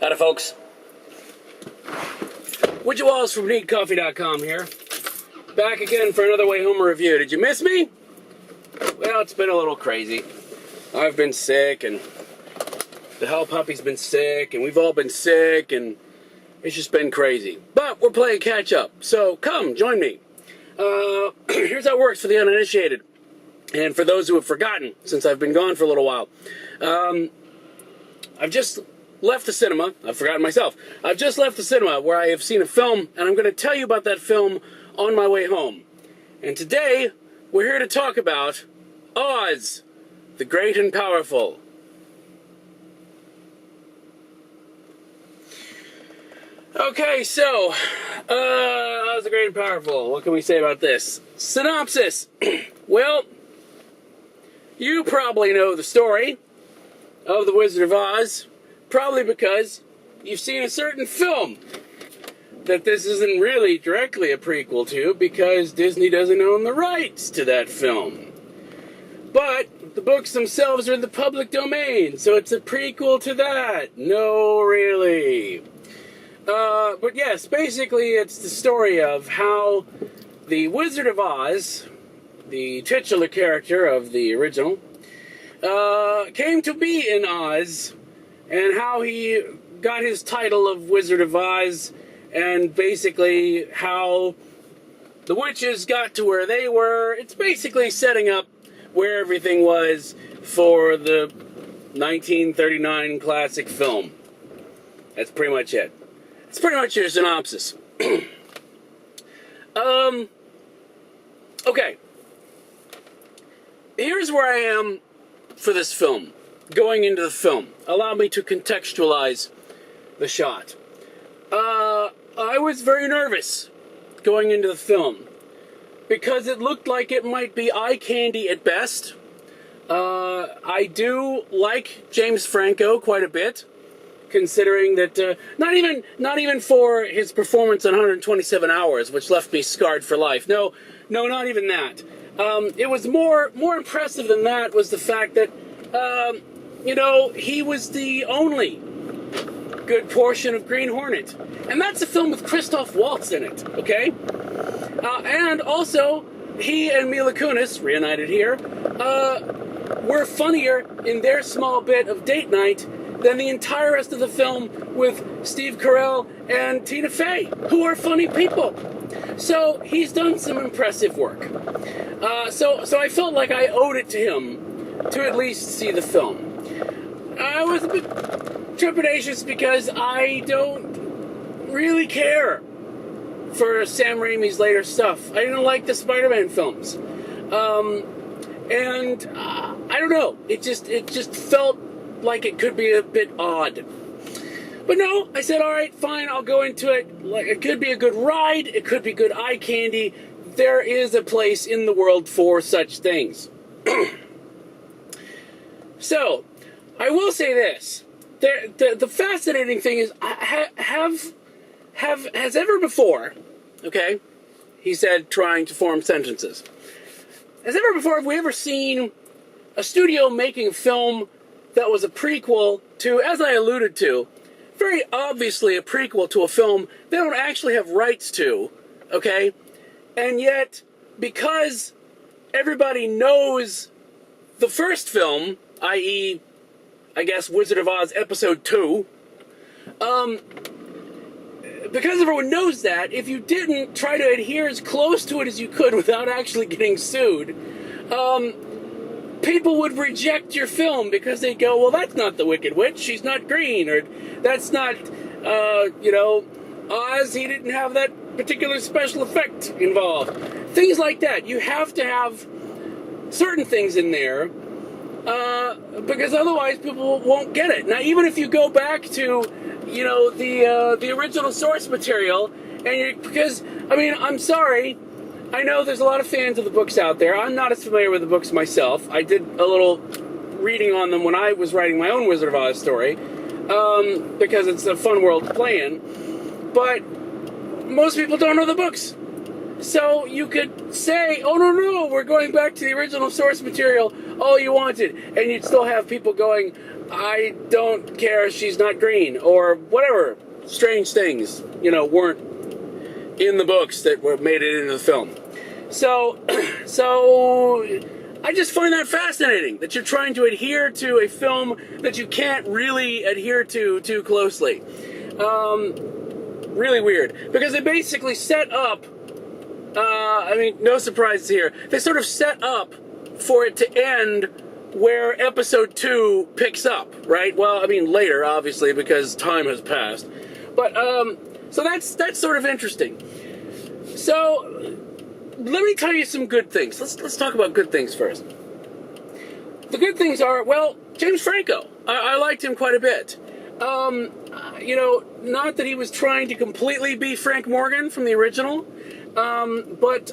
Howdy, folks. Woodja Walls from NeedCoffee.com here. Back again for another Wayhomer review. Did you miss me? Well, it's been a little crazy. I've been sick, and the hell puppy's been sick, and we've all been sick, and it's just been crazy. But we're playing catch-up, so come, join me. Here's how it works for the uninitiated, and for those who have forgotten, since I've been gone for a little while. I've just left the cinema. I've forgotten myself. I've just left the cinema where I have seen a film, and I'm going to tell you about that film on my way home. And today, we're here to talk about Oz, the Great and Powerful. Okay, so, Oz, the Great and Powerful. What can we say about this? Synopsis. Well, you probably know the story of The Wizard of Oz, probably because you've seen a certain film that this isn't really directly a prequel to, because Disney doesn't own the rights to that film. But the books themselves are in the public domain, so it's a prequel to that. No, really. But yes, basically it's the story of how the Wizard of Oz, the titular character of the original, came to be in Oz, and how he got his title of Wizard of Oz, and basically how the witches got to where they were. It's basically setting up where everything was for the 1939 classic film. That's pretty much it. It's pretty much your synopsis. Okay. Here's where I am for this film. Going into the film. Allow me to contextualize the shot. I was very nervous going into the film because it looked like it might be eye candy at best. I do like James Franco quite a bit, considering that not even for his performance on 127 Hours, which left me scarred for life. No, not even that. It was more impressive than that was the fact that he was the only good portion of Green Hornet. And that's a film with Christoph Waltz in it, okay? And also, he and Mila Kunis, reunited here, were funnier in their small bit of date night than the entire rest of the film with Steve Carell and Tina Fey, who are funny people. So, he's done some impressive work. So I felt like I owed it to him to at least see the film. I was a bit trepidatious because I don't really care for Sam Raimi's later stuff. I didn't like the Spider-Man films. And I don't know. It just felt like it could be a bit odd. But no, I said, all right, fine, I'll go into it. Like, it could be a good ride. It could be good eye candy. There is a place in the world for such things. So, I will say this. The fascinating thing is, has ever before, okay, he said, trying to form sentences. Has ever before, have we ever seen a studio making a film that was a prequel to, as I alluded to, very obviously a prequel to a film they don't actually have rights to, okay? And yet, because everybody knows the first film, i.e., I guess Wizard of Oz Episode 2, because everyone knows that, if you didn't try to adhere as close to it as you could without actually getting sued, people would reject your film because they'd go, well, that's not the Wicked Witch, she's not green, or that's not, Oz, he didn't have that particular special effect involved. Things like that. You have to have certain things in there, because otherwise people won't get it. Now, even if you go back to, the original source material, because, I'm sorry, I know there's a lot of fans of the books out there. I'm not as familiar with the books myself. I did a little reading on them when I was writing my own Wizard of Oz story, because it's a fun world to play in. But most people don't know the books. So you could say, oh no, we're going back to the original source material, all you wanted, and you'd still have people going, I don't care, she's not green, or whatever strange things, weren't in the books that were made it into the film. So I just find that fascinating, that you're trying to adhere to a film that you can't really adhere to too closely. Really weird, because they basically set up, no surprises here, they sort of set up for it to end where episode 2 picks up, right? Well, later, obviously, because time has passed. But, so that's sort of interesting. So, let me tell you some good things. Let's talk about good things first. The good things are, well, James Franco. I liked him quite a bit. Not that he was trying to completely be Frank Morgan from the original, but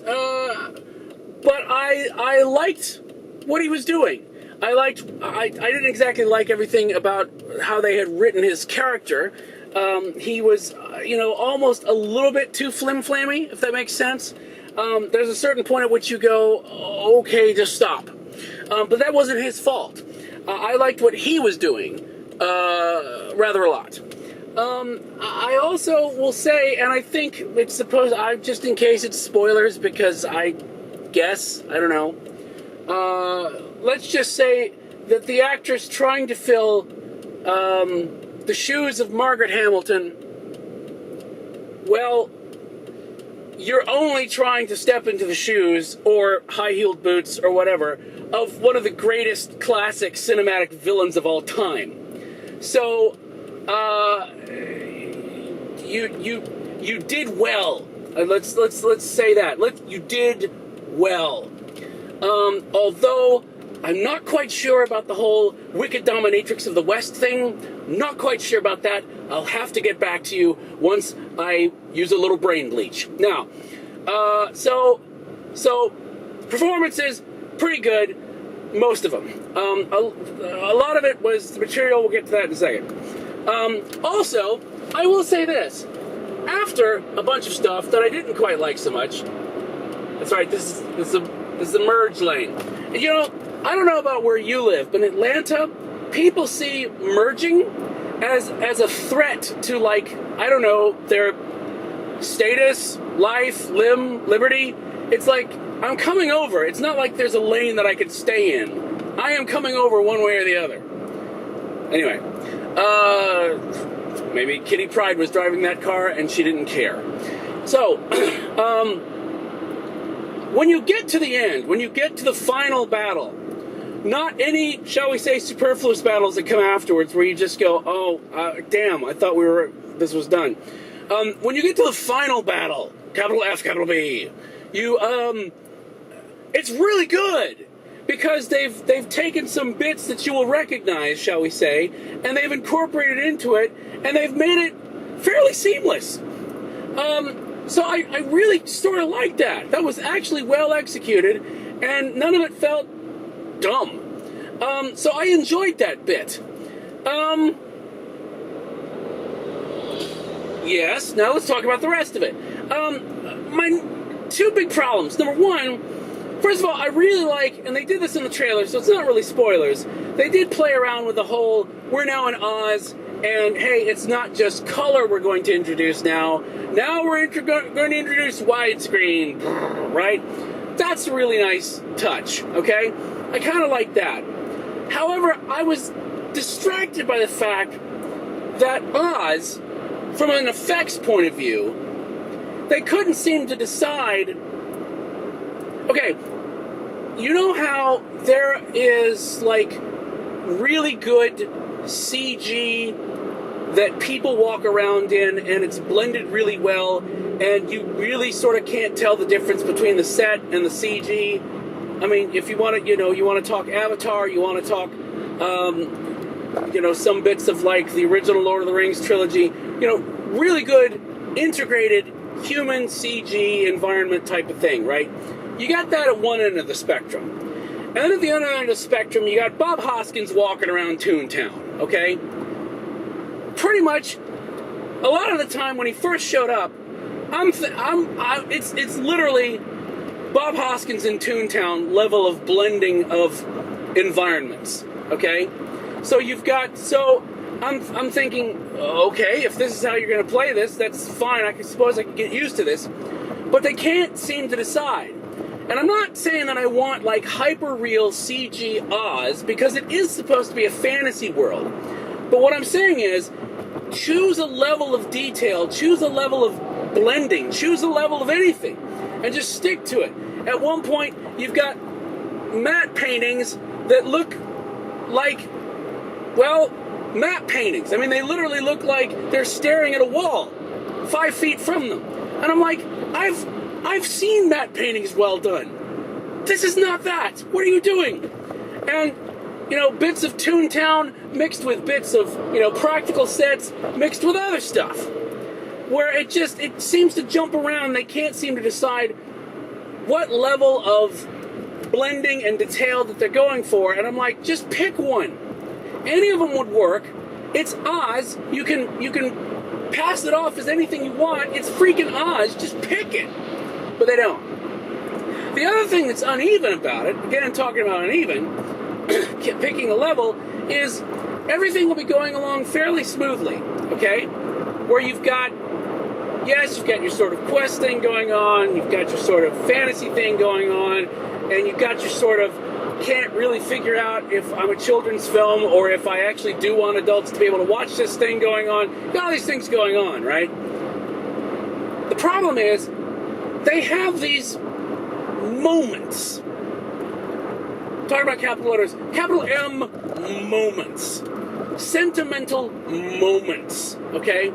I liked what he was doing. I didn't exactly like everything about how they had written his character. He was, almost a little bit too flim-flammy, if that makes sense. There's a certain point at which you go, okay, just stop. But that wasn't his fault. I liked what he was doing rather a lot. I also will say, and I think it's supposed, just in case it's spoilers, because I don't know. Let's just say that the actress trying to fill the shoes of Margaret Hamilton, well, you're only trying to step into the shoes, or high-heeled boots, or whatever, of one of the greatest classic cinematic villains of all time. So, you did well. Let's say that. You did well. Although I'm not quite sure about the whole wicked dominatrix of the West thing. Not quite sure about that. I'll have to get back to you once I use a little brain bleach. Now, so performances, pretty good. Most of them. A lot of it was the material. We'll get to that in a second. Also, I will say this. After a bunch of stuff that I didn't quite like so much, that's right, this is the merge lane. I don't know about where you live, but in Atlanta, people see merging as a threat to, their status, life, liberty. It's like, I'm coming over. It's not like there's a lane that I could stay in. I am coming over one way or the other. Anyway, maybe Kitty Pryde was driving that car and she didn't care. So, when you get to the end, when you get to the final battle, not any, shall we say, superfluous battles that come afterwards where you just go, damn, I thought this was done. When you get to the final battle, capital F, capital B, it's really good. Because they've taken some bits that you will recognize, shall we say, and they've incorporated into it, and they've made it fairly seamless. So I really sort of like that. That was actually well executed, and none of it felt dumb. So I enjoyed that bit. Yes, now let's talk about the rest of it. My two big problems. Number one, first of all, I really like, and they did this in the trailer, so it's not really spoilers, they did play around with the whole, we're now in Oz, and hey, it's not just color we're going to introduce now. Now we're going to introduce widescreen, right? That's a really nice touch, okay? I kind of like that. However, I was distracted by the fact that Oz, from an effects point of view, they couldn't seem to decide. Okay, you know how there is, really good CG that people walk around in, and it's blended really well, and you really sort of can't tell the difference between the set and the CG? If you want to, you want to talk Avatar, you want to talk, some bits of, the original Lord of the Rings trilogy, really good, integrated, human CG environment type of thing, right? You got that at one end of the spectrum. And then at the other end of the spectrum, you got Bob Hoskins walking around Toontown, okay? Pretty much, a lot of the time when he first showed up, It's literally Bob Hoskins in Toontown level of blending of environments. Okay, so I'm thinking, okay, if this is how you're going to play this, that's fine. I suppose I can get used to this, but they can't seem to decide. And I'm not saying that I want like hyper real CG Oz, because it is supposed to be a fantasy world. But what I'm saying is, choose a level of detail, choose a level of blending, choose a level of anything, and just stick to it. At one point, you've got matte paintings that look like, well, matte paintings. I mean, they literally look like they're staring at a wall 5 feet from them. And I'm like, I've seen matte paintings well done. This is not that. What are you doing? And, bits of Toontown mixed with bits of, practical sets mixed with other stuff. Where it seems to jump around. They can't seem to decide what level of blending and detail that they're going for. And I'm like, just pick one. Any of them would work. It's Oz. You can pass it off as anything you want. It's freaking Oz. Just pick it. But they don't. The other thing that's uneven about it, again, I'm talking about uneven, picking a level, is everything will be going along fairly smoothly, okay? Where you've got your sort of quest thing going on, you've got your sort of fantasy thing going on, and you've got your sort of can't really figure out if I'm a children's film or if I actually do want adults to be able to watch this thing going on. You've got all these things going on, right? The problem is, they have these moments. I'm talking about capital letters. Capital M moments. Sentimental moments, okay?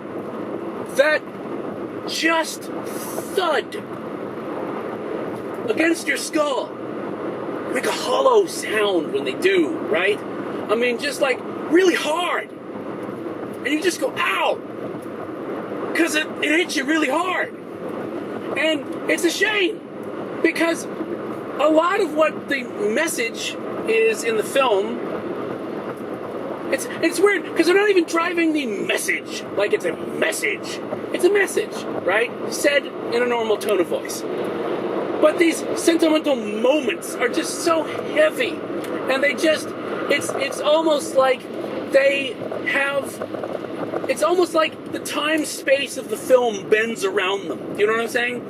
That just thud against your skull. Make a hollow sound when they do, right? I mean, just like really hard. And you just go, ow! Because it hits you really hard. And it's a shame, because a lot of what the message is in the film, it's weird, because they're not even driving the message like it's a message. It's a message, right? Said in a normal tone of voice. But these sentimental moments are just so heavy, and it's almost like they have... It's almost like the time-space of the film bends around them. You know what I'm saying?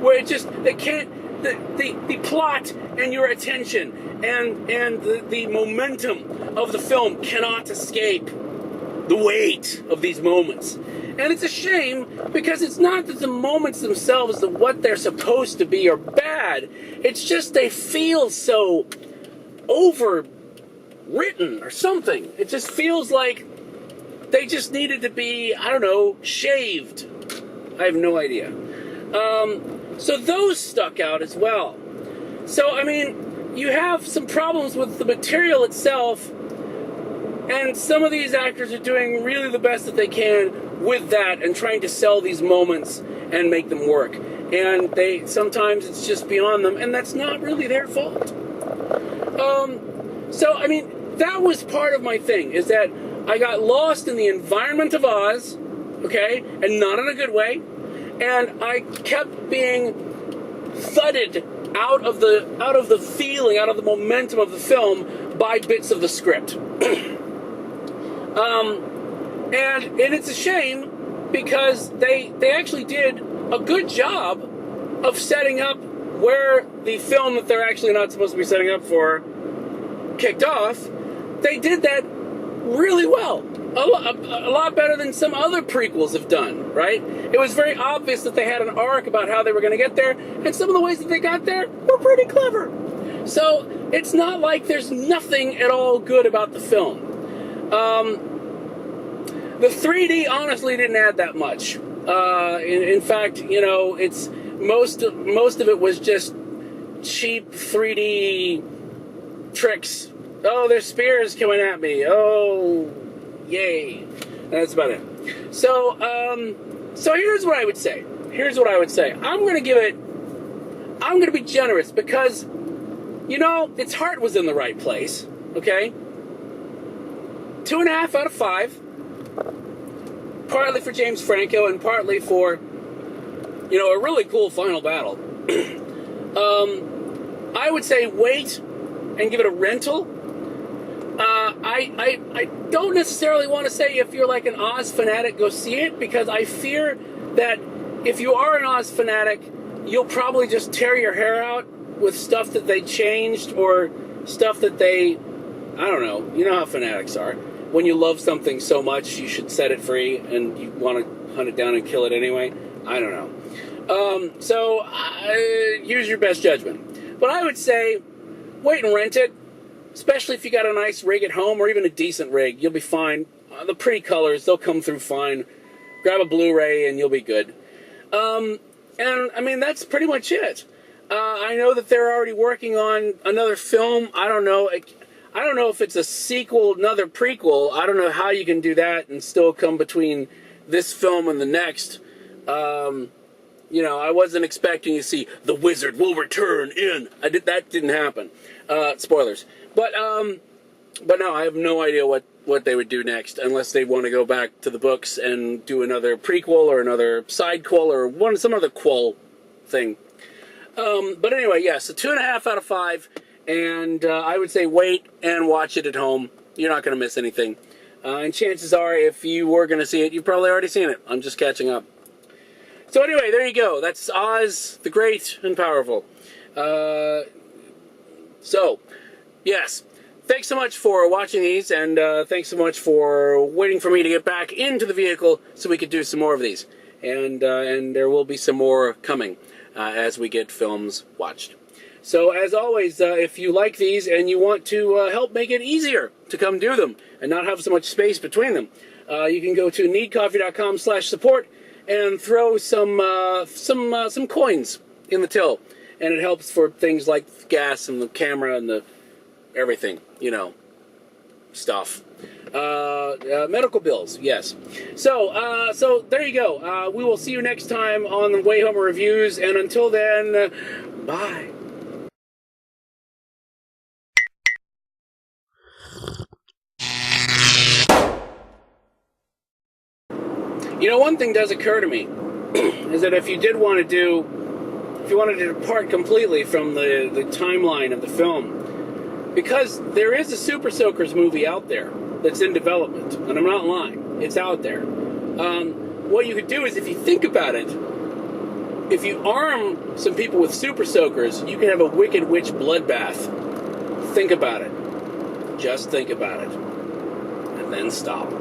Where they can't, the plot and your attention and the momentum of the film cannot escape the weight of these moments. And it's a shame, because it's not that the moments themselves, that what they're supposed to be, are bad. It's just they feel so overwritten or something. It just feels like they just needed to be, I don't know, shaved. I have no idea. So those stuck out as well. So, I mean, you have some problems with the material itself, and some of these actors are doing really the best that they can with that and trying to sell these moments and make them work. And sometimes it's just beyond them, and that's not really their fault. So, I mean, that was part of my thing, is that I got lost in the environment of Oz, okay, and not in a good way, and I kept being thudded out of the feeling, out of the momentum of the film by bits of the script. And it's a shame, because they actually did a good job of setting up where the film that they're actually not supposed to be setting up for kicked off. They did that really well. A lot better than some other prequels have done, right? It was very obvious that they had an arc about how they were going to get there, and some of the ways that they got there were pretty clever. So it's not like there's nothing at all good about the film. The 3D honestly didn't add that much. In fact, it's most of it was just cheap 3D tricks. Oh, there's spears coming at me. Oh, yay. And that's about it. So here's what I would say. I'm going to be generous, because, its heart was in the right place. Okay? 2.5 out of 5. Partly for James Franco and partly for a really cool final battle. I would say wait and give it a rental. I don't necessarily want to say if you're like an Oz fanatic, go see it, because I fear that if you are an Oz fanatic, you'll probably just tear your hair out with stuff that they changed or stuff that they, I don't know. You know how fanatics are. When you love something so much, you should set it free, and you want to hunt it down and kill it anyway. I don't know. So use your best judgment. But I would say wait and rent it, especially if you got a nice rig at home or even a decent rig. You'll be fine. The pretty colors, they'll come through fine. Grab a Blu-ray and you'll be good. And I mean, that's pretty much it. I know that they're already working on another film. I don't know if it's a sequel, another prequel. I don't know how you can do that and still come between this film and the next. I wasn't expecting to see The Wizard Will Return in. That didn't happen. Spoilers. But no, I have no idea what they would do next, unless they want to go back to the books and do another prequel or another sidequel or some other quel thing. But anyway, yes, a 2.5 out of 5, and I would say wait and watch it at home. You're not going to miss anything. And chances are, if you were going to see it, you've probably already seen it. I'm just catching up. So anyway, there you go. That's Oz the Great and Powerful. So, yes, thanks so much for watching these, and thanks so much for waiting for me to get back into the vehicle so we could do some more of these. And there will be some more coming as we get films watched. So, as always, if you like these and you want to help make it easier to come do them and not have so much space between them, you can go to needcoffee.com/support and throw some coins in the till. And it helps for things like gas and the camera and the everything, stuff. Medical bills, yes. So there you go. We will see you next time on the Wayhomer Reviews, and until then, bye. One thing does occur to me, is that if you wanted to depart completely from the timeline of the film, because there is a Super Soakers movie out there that's in development, and I'm not lying, it's out there. What you could do is, if you think about it, if you arm some people with Super Soakers, you can have a Wicked Witch bloodbath. Think about it. Just think about it. And then stop.